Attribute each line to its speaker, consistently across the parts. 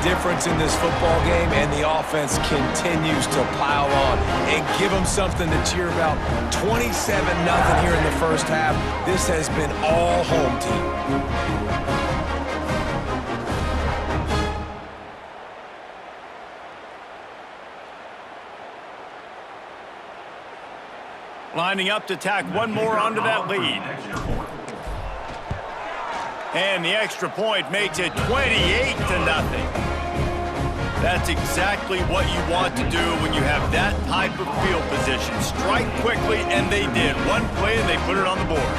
Speaker 1: difference in this football game, and the offense continues to pile on and give them something to cheer about. 27-0 here in the first half. This has been all home team.
Speaker 2: Lining up to tack one more onto that lead. And the extra point makes it 28-0. That's exactly what you want to do when you have that type of field position. Strike quickly, and they did. One play, and they put it on the board.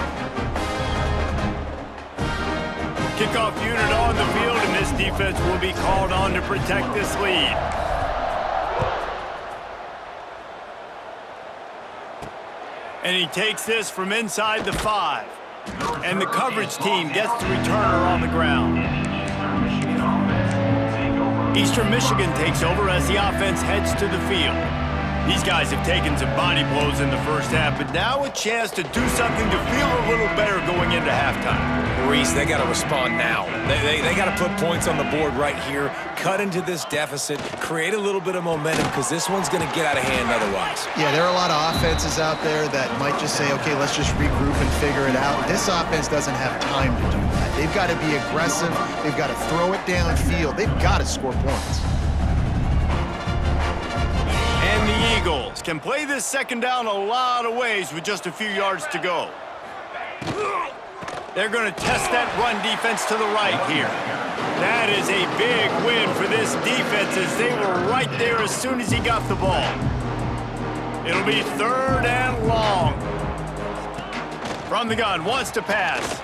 Speaker 2: Kickoff unit on the field, and this defense will be called on to protect this lead. And he takes this from inside the 5. And the coverage team gets the returner on the ground. Eastern Michigan takes over as the offense heads to the field. These guys have taken some body blows in the first half, but now a chance to do something to feel a little better going into halftime.
Speaker 1: Reese, they got to respond now. They got to put points on the board right here, cut into this deficit, create a little bit of momentum, because this one's going to get out of hand otherwise.
Speaker 3: Yeah, there are a lot of offenses out there that might just say, okay, let's just regroup and figure it out. This offense doesn't have time to do that. They've got to be aggressive. They've got to throw it downfield. They've got to score points.
Speaker 2: And the Eagles can play this second down a lot of ways with just a few yards to go. They're going to test that run defense to the right here. That is a big win for this defense as they were right there as soon as he got the ball. It'll be 3rd and long. From the gun, wants to pass.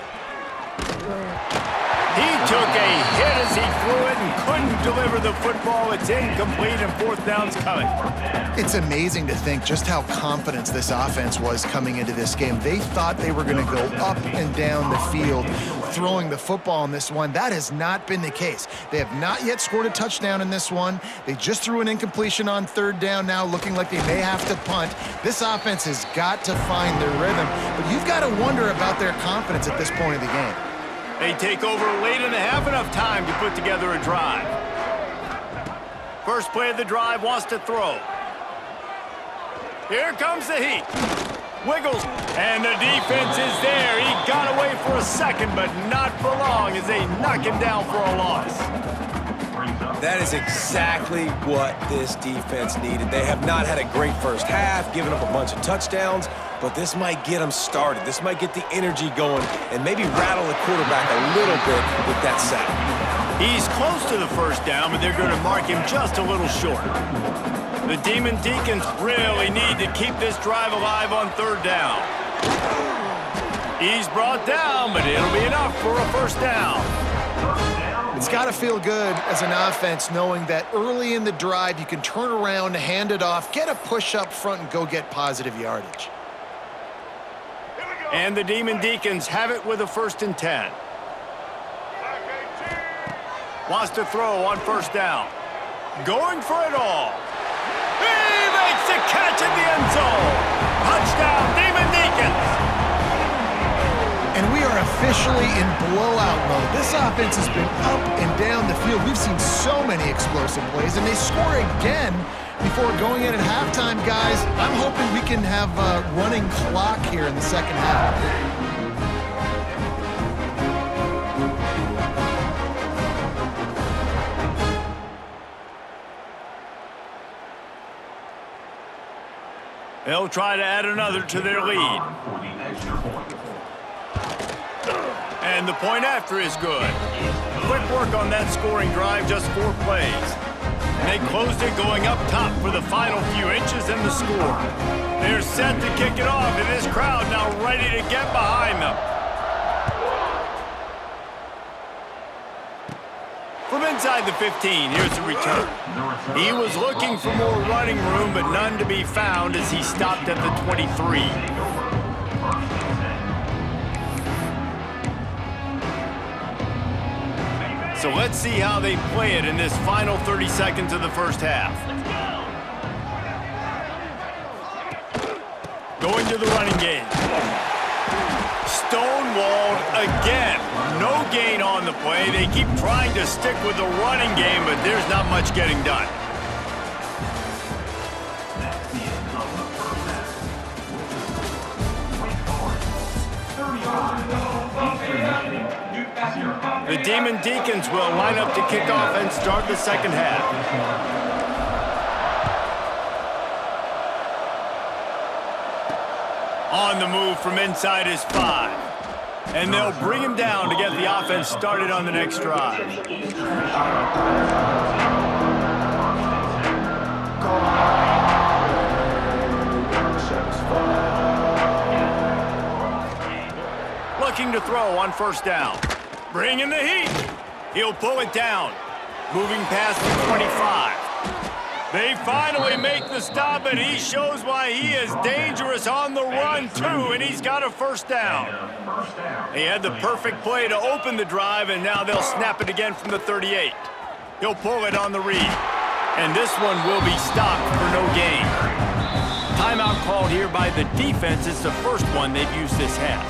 Speaker 2: He took a hit as he threw it and couldn't deliver the football. It's incomplete, and 4th down's coming.
Speaker 3: It's amazing to think just how confident this offense was coming into this game. They thought they were going to go up and down the field throwing the football in this one. That has not been the case. They have not yet scored a touchdown in this one. They just threw an incompletion on 3rd down now, looking like they may have to punt. This offense has got to find their rhythm, but you've got to wonder about their confidence at this point of the game.
Speaker 2: They take over late in the half, enough time to put together a drive. First play of the drive, wants to throw. Here comes the heat. Wiggles, and the defense is there. He got away for a second, but not for long as they knock him down for a loss.
Speaker 1: That is exactly what this defense needed. They have not had a great first half, giving up a bunch of touchdowns, but this might get them started. This might get the energy going and maybe rattle the quarterback a little bit with that sack.
Speaker 2: He's close to the first down, but they're going to mark him just a little short. The Demon Deacons really need to keep this drive alive on 3rd down. He's brought down, but it'll be enough for a first down.
Speaker 3: It's got to feel good as an offense knowing that early in the drive you can turn around, hand it off, get a push up front, and go get positive yardage.
Speaker 2: And the Demon Deacons have it with a 1st and 10. Wants to throw on 1st down. Going for it all. He makes the catch in the end zone. Touchdown, Demon Deacons.
Speaker 3: And we are officially in blowout mode. This offense has been up and down the field. We've seen so many explosive plays, and they score again before going in at halftime, guys. I'm hoping we can have a running clock here in the second half.
Speaker 2: They'll try to add another to their lead. And the point after is good. Quick work on that scoring drive, just 4 plays. And they closed it going up top for the final few inches in the score. They're set to kick it off, and this crowd now ready to get behind them. From inside the 15, here's the return. He was looking for more running room, but none to be found as he stopped at the 23. So let's see how they play it in this final 30 seconds of the first half. Going to the running game. Stonewalled again. No gain on the play. They keep trying to stick with the running game, but there's not much getting done. The Demon Deacons will line up to kick off and start the second half. On the move from inside his 5. And they'll bring him down to get the offense started on the next drive. Looking to throw on first down. Bringing the heat. He'll pull it down. Moving past the 25. They finally make the stop, and he shows why he is dangerous on the run, too, and he's got a first down. He had the perfect play to open the drive, and now they'll snap it again from the 38. He'll pull it on the read, and this one will be stopped for no gain. Timeout called here by the defense. It's the first one they've used this half.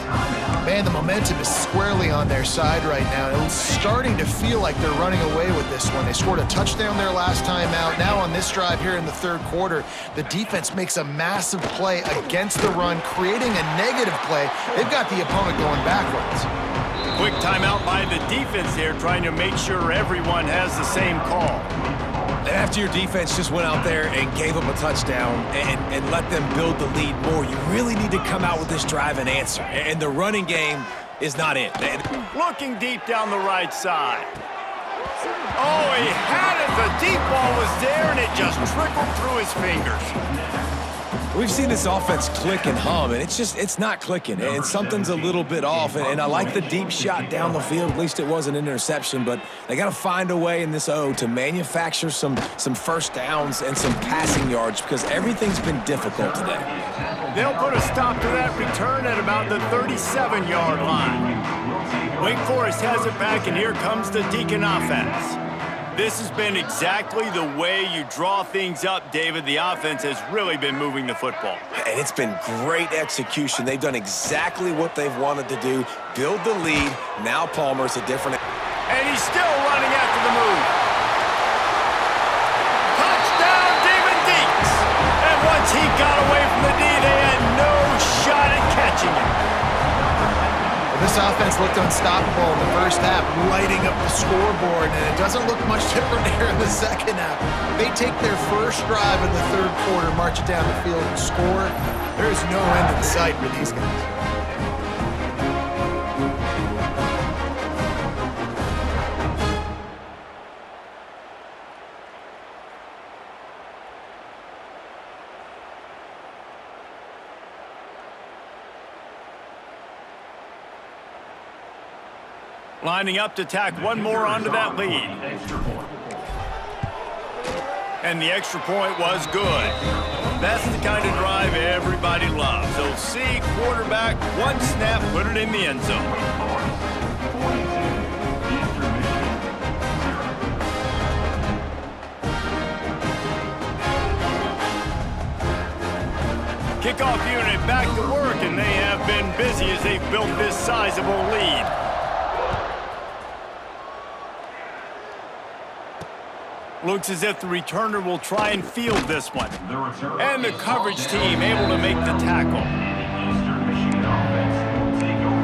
Speaker 3: Man, the momentum is squarely on their side right now. It's starting to feel like they're running away with this one. They scored a touchdown their last time out. Now on this drive here in the third quarter, the defense makes a massive play against the run, creating a negative play. They've got the opponent going backwards.
Speaker 2: Quick timeout by the defense here, trying to make sure everyone has the same call.
Speaker 1: And after your defense just went out there and gave up a touchdown and let them build the lead more, you really need to come out with this drive and answer. And the running game is not it.
Speaker 2: Looking deep down the right side. Oh, he had it. The deep ball was there, and it just trickled through his fingers.
Speaker 1: We've seen this offense click and hum, and it's not clicking, and something's a little bit off. And I like the deep shot down the field. At least it was an interception, but they got to find a way in this O to manufacture some first downs and some passing yards because everything's been difficult today.
Speaker 2: They'll put a stop to that return at about the 37-yard line. Wake Forest has it back, and here comes the Deacon offense. This has been exactly the way you draw things up, David. The offense has really been moving the football.
Speaker 1: And it's been great execution. They've done exactly what they've wanted to do, build the lead. Now Palmer's a different...
Speaker 2: And he's still running after the move. Touchdown, Demon Deacs! And once he got away from the D, they had no shot at catching him.
Speaker 3: This offense looked unstoppable in the first half, lighting up the scoreboard, and it doesn't look much different here in the second half. They take their first drive in the third quarter, march it down the field, and score. There is no end in sight for these guys.
Speaker 2: Lining up to tack one more onto that lead. And the extra point was good. That's the kind of drive everybody loves. So see, quarterback, one snap, put it in the end zone. Kickoff unit back to work, and they have been busy as they've built this sizable lead. Looks as if the returner will try and field this one. And the coverage team able to make the tackle.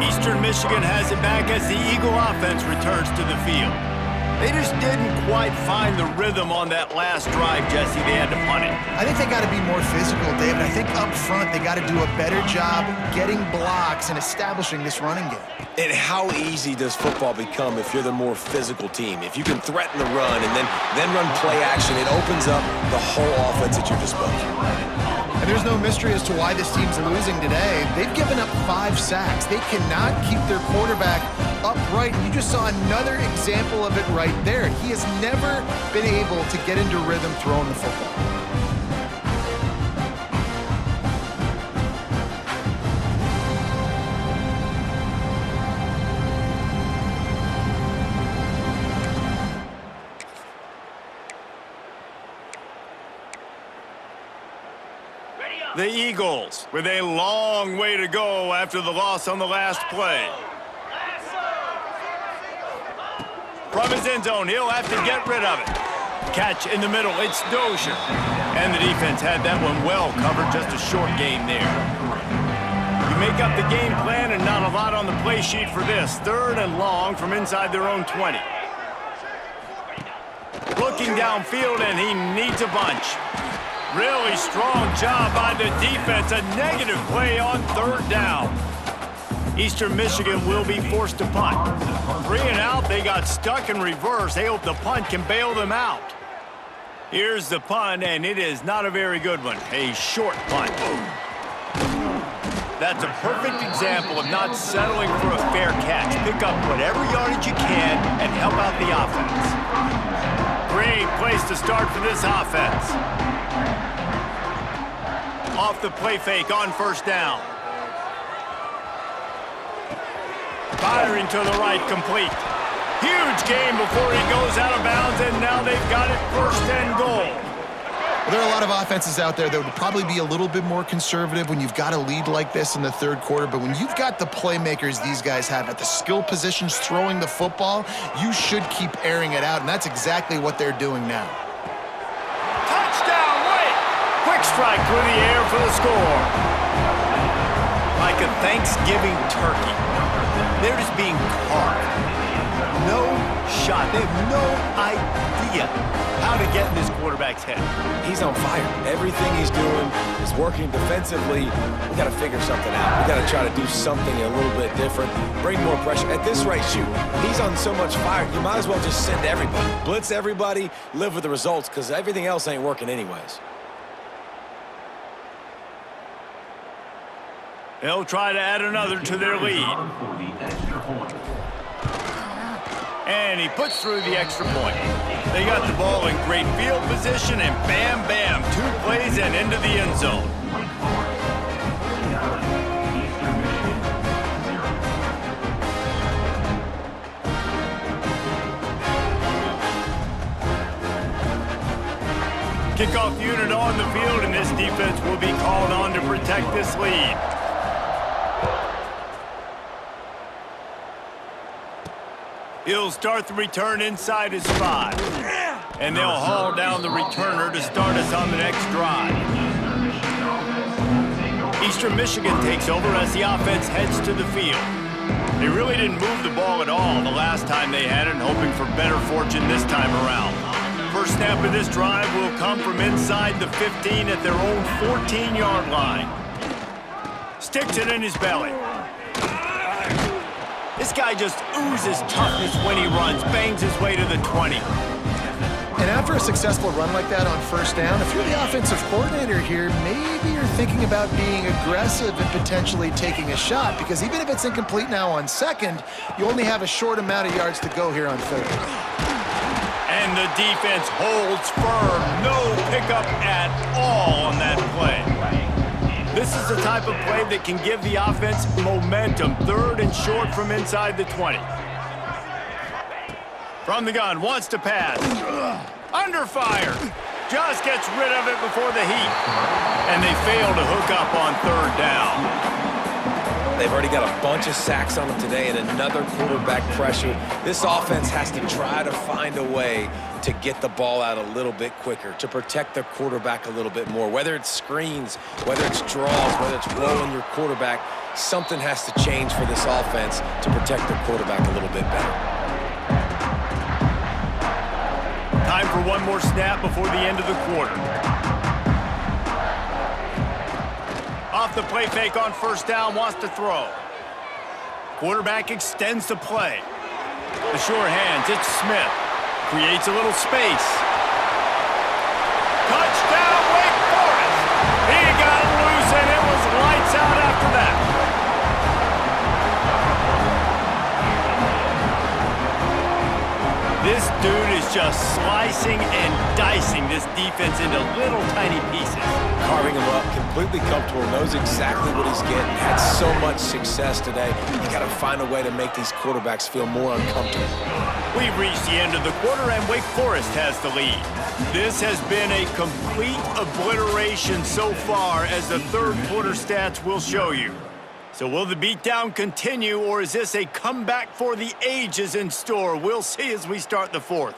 Speaker 2: Eastern Michigan has it back as the Eagle offense returns to the field. They just didn't quite find the rhythm on that last drive, Jesse. They had to punt it.
Speaker 3: I think they got to be more physical, David. I think up front they got to do a better job getting blocks and establishing this running game.
Speaker 1: And how easy does football become if you're the more physical team? If you can threaten the run and then run play action, it opens up the whole offense at your disposal.
Speaker 3: And there's no mystery as to why this team's losing today. They've given up 5 sacks. They cannot keep their quarterback upright. You just saw another example of it right there. He has never been able to get into rhythm throwing the football.
Speaker 4: Ready up.
Speaker 2: The Eagles with a long way to go after the loss on the last play. From his end zone, he'll have to get rid of it. Catch in the middle, it's Dozier. And the defense had that one well covered, just a short gain there. You make up the game plan and not a lot on the play sheet for this. 3rd and long from inside their own 20. Looking downfield, and he needs a bunch. Really strong job by the defense. A negative play on 3rd down. Eastern Michigan will be forced to punt. 3 and out, they got stuck in reverse. They hope the punt can bail them out. Here's the punt, and it is not a very good one. A short punt. That's a perfect example of not settling for a fair catch. Pick up whatever yardage you can and help out the offense. Great place to start for this offense. Off the play fake on 1st down. Firing to the right, complete. Huge game before he goes out of bounds, and now they've got it 1st and goal.
Speaker 3: Well, there are a lot of offenses out there that would probably be a little bit more conservative when you've got a lead like this in the 3rd quarter, but when you've got the playmakers these guys have at the skill positions throwing the football, you should keep airing it out, and that's exactly what they're doing now.
Speaker 2: Touchdown, Wake! Quick strike through the air for the score. Like a Thanksgiving turkey. They're just being carved. No shot. They have no idea how to get in this quarterback's head.
Speaker 1: He's on fire. Everything he's doing is working defensively. We got to figure something out. We got to try to do something a little bit different. Bring more pressure. At this rate, shoot, he's on so much fire, you might as well just send everybody. Blitz everybody, live with the results, because everything else ain't working anyways.
Speaker 2: They'll try to add another to their lead. And he puts through the extra point. They got the ball in great field position, and bam, bam, 2 plays and into the end zone. Kickoff unit on the field, and this defense will be called on to protect this lead. He'll start the return inside his 5. And they'll haul down the returner to start us on the next drive. Eastern Michigan takes over as the offense heads to the field. They really didn't move the ball at all the last time they had it, hoping for better fortune this time around. First snap of this drive will come from inside the 15 at their own 14-yard line. Sticks it in his belly. This guy just oozes toughness when he runs, bangs his way to the 20.
Speaker 3: And after a successful run like that on 1st down, if you're the offensive coordinator here, maybe you're thinking about being aggressive and potentially taking a shot, because even if it's incomplete now on 2nd, you only have a short amount of yards to go here on 3rd.
Speaker 2: And the defense holds firm. No pickup at all on that play. This is the type of play that can give the offense momentum. 3rd and short from inside the 20. From the gun, wants to pass. Under fire. Just gets rid of it before the heat. And they fail to hook up on 3rd down.
Speaker 1: They've already got a bunch of sacks on them today and another quarterback pressure. This offense has to try to find a way to get the ball out a little bit quicker, to protect their quarterback a little bit more. Whether it's screens, whether it's draws, whether it's rolling your quarterback, something has to change for this offense to protect their quarterback a little bit better.
Speaker 2: Time for one more snap before the end of the quarter. Off the play fake on 1st down, wants to throw. Quarterback extends the play. The sure hands, it's Smith. Creates a little space. Touchdown, Wake Forest! He got loose, and it was lights out after that. This dude is just slicing and dicing this defense into little tiny pieces.
Speaker 1: Carving him up, completely comfortable, knows exactly what he's getting. Had so much success today. You got to find a way to make these quarterbacks feel more uncomfortable.
Speaker 2: We've reached the end of the quarter, and Wake Forest has the lead. This has been a complete obliteration so far, as the third quarter stats will show you. So will the beatdown continue, or is this a comeback for the ages in store? We'll see as we start the fourth.